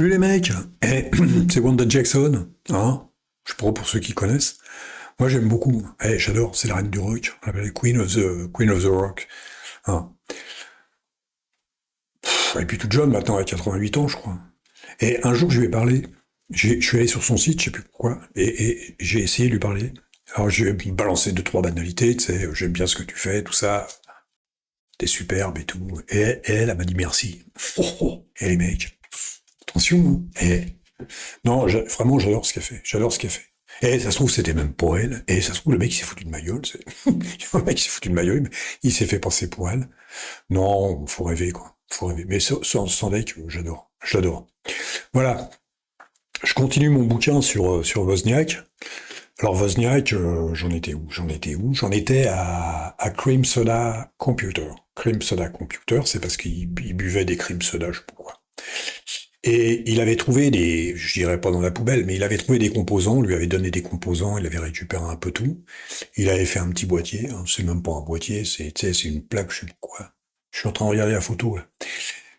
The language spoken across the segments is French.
Salut les mecs, c'est Wanda Jackson, hein? Je sais pas pour ceux qui connaissent. Moi j'aime beaucoup, j'adore, c'est la reine du rock, on l'appelle Queen of the Rock. Hein. Et puis toute jeune maintenant, à 88 ans je crois. Et un jour je lui ai parlé, je suis allé sur son site, je sais plus pourquoi, et j'ai essayé de lui parler. Alors je lui ai balancé deux, trois banalités, tu sais, j'aime bien ce que tu fais, tout ça, t'es superbe et tout. Et elle m'a dit merci. Oh, oh. Et les mecs, attention, hein. Non, vraiment, j'adore ce qu'elle fait. J'adore ce qu'elle fait. Et ça se trouve, c'était même pour elle. Et ça se trouve, le mec, il s'est foutu de ma gueule. Le mec, il s'est foutu de ma gueule, mais il s'est fait passer pour elle. Non, faut rêver, quoi. Faut rêver. Mais sans deck, j'adore. Je l'adore. Voilà. Je continue mon bouquin sur Wozniak. Alors, Wozniak, j'en étais où? J'en étais à Cream Soda Computer. Cream Soda Computer, c'est parce qu'il buvait des cream soda, je sais pas pourquoi. Et il avait trouvé je dirais pas dans la poubelle, mais il avait trouvé des composants, on lui avait donné des composants, il avait récupéré un peu tout. Il avait fait un petit boîtier, hein, c'est même pas un boîtier, tu sais, c'est une plaque, je sais pas quoi. Je suis en train de regarder la photo, là.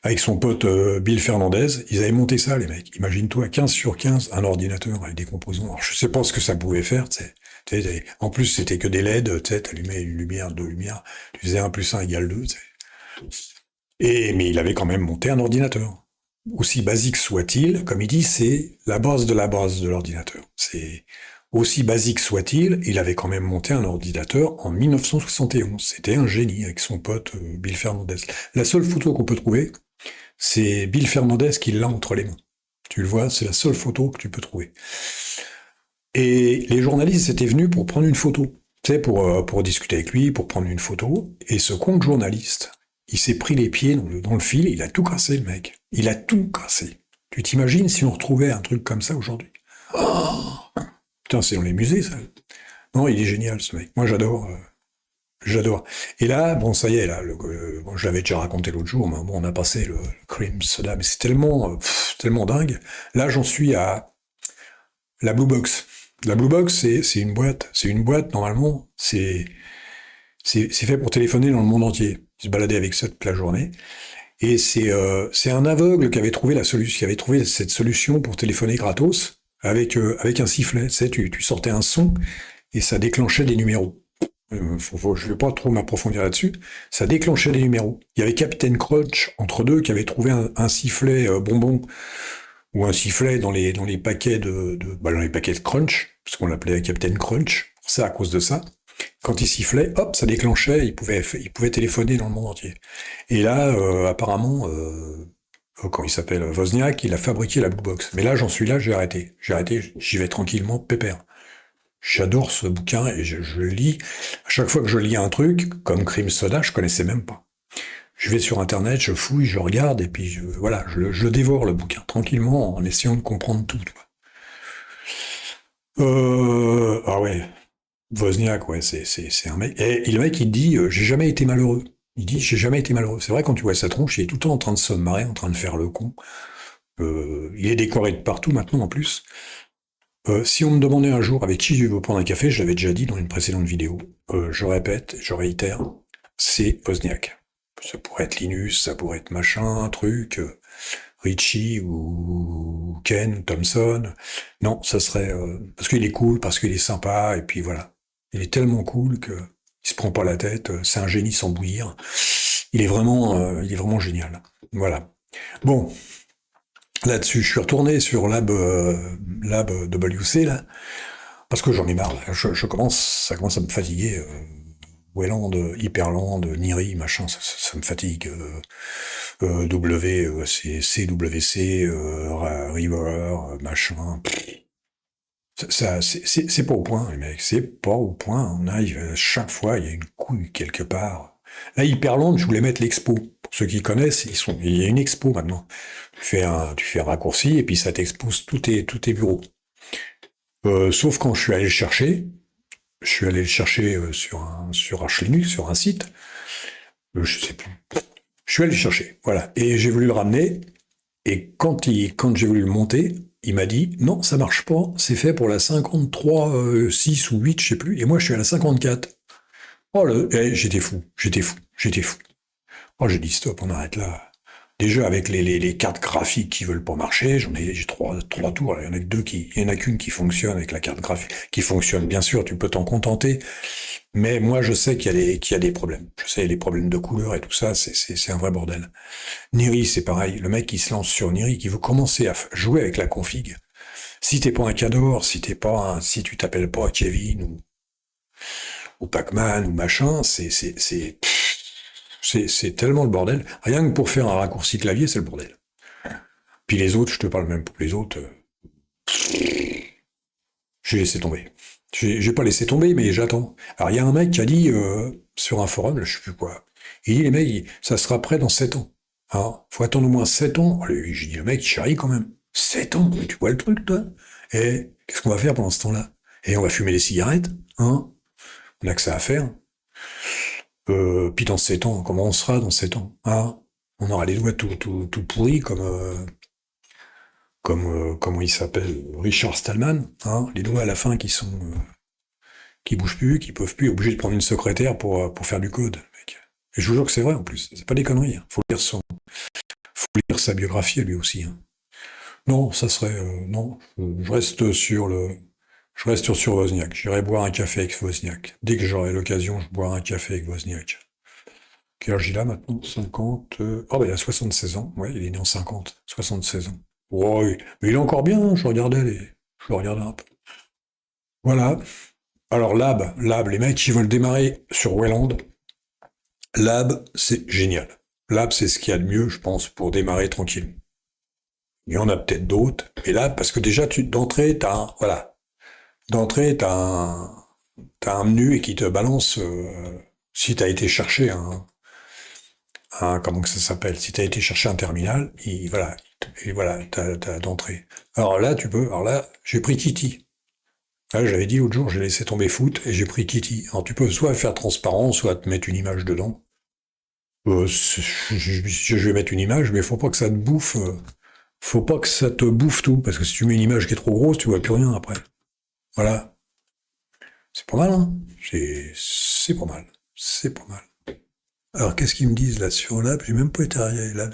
Avec son pote Bill Fernandez, ils avaient monté ça, les mecs. Imagine-toi, 15 sur 15, un ordinateur avec des composants. Alors, je sais pas ce que ça pouvait faire, tu sais. En plus, c'était que des LED, tu sais, t'allumais une lumière, deux lumières, tu faisais 1 plus 1 égale 2, tu sais. Mais il avait quand même monté un ordinateur. Aussi basique soit-il, comme il dit, c'est la base de l'ordinateur. C'est aussi basique soit-il, il avait quand même monté un ordinateur en 1971. C'était un génie avec son pote Bill Fernandez. La seule photo qu'on peut trouver, c'est Bill Fernandez qui l'a entre les mains. Tu le vois, c'est la seule photo que tu peux trouver. Et les journalistes étaient venus pour prendre une photo. Tu sais, pour discuter avec lui, pour prendre une photo. Et ce compte journaliste, il s'est pris les pieds dans le fil et il a tout cassé, le mec. Il a tout cassé. Tu t'imagines si on retrouvait un truc comme ça aujourd'hui? Oh, putain, c'est dans les musées, ça. Non, il est génial, ce mec. Moi, j'adore. J'adore. Et là, bon, ça y est, là, bon, je l'avais déjà raconté l'autre jour, mais bon, on a passé le cream soda, mais c'est tellement, tellement dingue. Là, j'en suis à la Blue Box. La Blue Box, c'est une boîte. C'est une boîte, normalement, c'est fait pour téléphoner dans le monde entier. Il se baladait avec ça toute la journée. Et c'est un aveugle qui avait trouvé qui avait trouvé cette solution pour téléphoner gratos avec un sifflet. Tu sais, tu sortais un son et ça déclenchait des numéros. Je vais pas trop m'approfondir là-dessus. Ça déclenchait des numéros. Il y avait Captain Crunch entre deux qui avait trouvé un sifflet bonbon ou un sifflet dans les paquets dans les paquets de Crunch, parce qu'on l'appelait Captain Crunch. C'est à cause de ça. Quand il sifflait, hop, ça déclenchait, il pouvait téléphoner dans le monde entier. Et là, apparemment, quand il s'appelle Wozniak, il a fabriqué la Blue Box. Mais là, j'en suis là, j'ai arrêté. J'y vais tranquillement, pépère. J'adore ce bouquin et je le lis. À chaque fois que je lis un truc, comme Cream Soda, je connaissais même pas. Je vais sur Internet, je fouille, je regarde, et puis voilà, je dévore le bouquin tranquillement en essayant de comprendre tout. Ah ouais, Wozniak, ouais, c'est un mec. Et le mec, il dit, j'ai jamais été malheureux. Il dit, j'ai jamais été malheureux. C'est vrai, quand tu vois sa tronche, il est tout le temps en train de se marrer, en train de faire le con. Il est décoré de partout maintenant, en plus. Si on me demandait un jour avec qui je veux prendre un café, je l'avais déjà dit dans une précédente vidéo, je répète, je réitère, c'est Wozniak. Ça pourrait être Linus, ça pourrait être machin, truc, Richie ou Ken, Thompson. Non, ça serait parce qu'il est cool, parce qu'il est sympa, et puis voilà. Il est tellement cool que il se prend pas la tête. C'est un génie sans bouillir. Il est vraiment génial. Voilà. Bon, là-dessus, je suis retourné sur Lab WC là, parce que j'en ai marre. Là. Ça commence à me fatiguer. Wayland, Hyperland, Niri, machin, ça me fatigue. CWC, River, machin. C'est pas au point, les mecs, c'est pas au point. On arrive, chaque fois, il y a une couille quelque part. Là, Hyperland, je voulais mettre l'expo. Pour ceux qui connaissent, il y a une expo maintenant. Tu fais un raccourci et puis ça t'expose tous tes bureaux. Sauf quand je suis allé le chercher sur Arch Linux, sur un site. Je sais plus. Je suis allé le chercher, voilà. Et j'ai voulu le ramener. Et quand j'ai voulu le monter, il m'a dit non, ça marche pas. C'est fait pour la 53, 6 ou 8, je sais plus. Et moi, je suis à la 54. J'étais fou. Oh, j'ai dit stop, on arrête là. Déjà, avec les cartes graphiques qui veulent pas marcher, j'ai trois tours, là. Il y en a que deux il y en a qu'une qui fonctionne avec la carte graphique, qui fonctionne, bien sûr, tu peux t'en contenter, mais moi, je sais qu'il y a des problèmes. Je sais, les problèmes de couleur et tout ça, c'est un vrai bordel. Niri, c'est pareil. Le mec qui se lance sur Niri, qui veut commencer à jouer avec la config. Si t'es pas un Cador, si tu t'appelles pas Kevin ou Pac-Man ou machin, c'est tellement le bordel. Rien que pour faire un raccourci clavier, c'est le bordel. Puis les autres, je te parle même pour les autres. J'ai laissé tomber. J'ai pas laissé tomber, mais j'attends. Alors il y a un mec qui a dit sur un forum, là, je sais plus quoi. Il dit les mecs, ça sera prêt dans 7 ans. Hein, faut attendre au moins 7 ans. J'ai dit le mec, il charrie quand même. 7 ans, mais tu vois le truc, toi. Et qu'est-ce qu'on va faire pendant ce temps-là? Et on va fumer des cigarettes, hein? On a que ça à faire. Puis dans 7 ans, comment on sera dans 7 ans? Hein, on aura les doigts tout pourris comme comment il s'appelle, Richard Stallman, hein, les doigts à la fin qui bougent plus, qui peuvent plus, obligés de prendre une secrétaire pour faire du code, mec. Et je vous jure que c'est vrai en plus, c'est pas des conneries. Hein. Faut lire sa biographie à lui aussi. Hein. Non, ça serait non, je reste sur Wozniak. J'irai boire un café avec Wozniak. Dès que j'aurai l'occasion, je boirai un café avec Wozniak. Quel âge il a maintenant? 50. Oh, ben il a 76 ans. Ouais, il est né en 50. 76 ans. Ouais, mais il est encore bien, hein, je le regardais un peu. Voilà. Alors Lab, les mecs qui veulent démarrer sur Wayland, Lab, c'est génial. Lab, c'est ce qu'il y a de mieux, je pense, pour démarrer tranquille. Il y en a peut-être d'autres, mais là, parce que déjà, d'entrée, t'as un menu et qui te balance, si t'as été chercher comment que ça s'appelle, si t'as été chercher un terminal, et voilà, t'as d'entrée. Alors là, j'ai pris Kitty. Là, j'avais dit l'autre jour, j'ai laissé tomber foot et j'ai pris Kitty. Alors tu peux soit faire transparent, soit te mettre une image dedans. Je vais mettre une image, mais faut pas que ça te bouffe. Faut pas que ça te bouffe tout, parce que si tu mets une image qui est trop grosse, tu vois plus rien après. Voilà. C'est pas mal, hein? C'est pas mal. C'est pas mal. Alors qu'est-ce qu'ils me disent là sur l'app? J'ai même pas été arrivé là.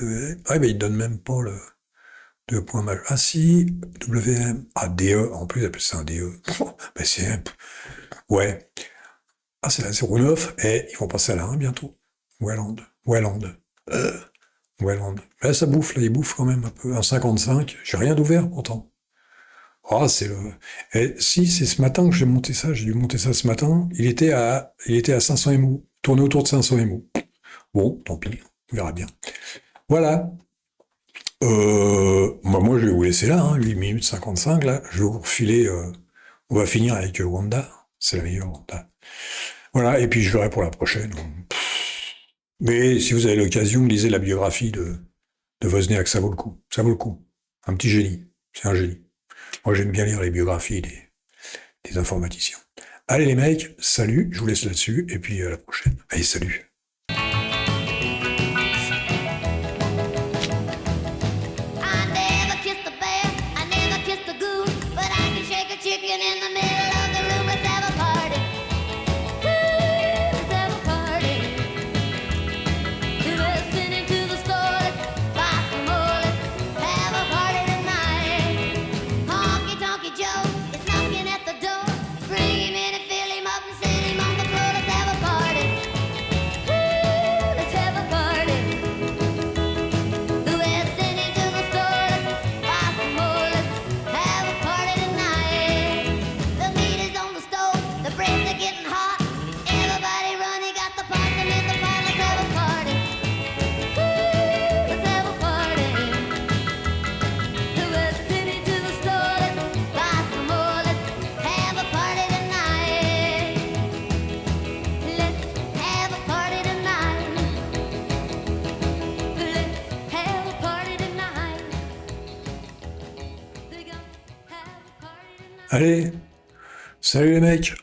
Ah ben ils donnent même pas le 2 points majeurs. Ah si, WM. Ah DE, en plus ils appellent ça un DE. Ben c'est un... Ouais. Ah c'est la 09, et ils vont passer à la 1 bientôt. Welland. Euh, Welland. Ben ça bouffe, là, ils bouffent quand même un peu. Un 55, j'ai rien d'ouvert pourtant. Ah, c'est le... Et si, c'est ce matin que j'ai monté ça, j'ai dû monter ça ce matin, il était à 500 MO, tourné autour de 500 MO. Bon, tant pis, on verra bien. Voilà. Moi, je vais vous laisser là, hein, 8 minutes 55, là. Je vais vous refiler, on va finir avec Wanda. C'est la meilleure Wanda. Voilà, et puis je verrai pour la prochaine. Mais si vous avez l'occasion, lisez la biographie de Wozniak, ça vaut le coup. Ça vaut le coup. Un petit génie. C'est un génie. Moi, j'aime bien lire les biographies des informaticiens. Allez les mecs, salut, je vous laisse là-dessus, et puis à la prochaine. Allez, salut. Allez, salut les mecs.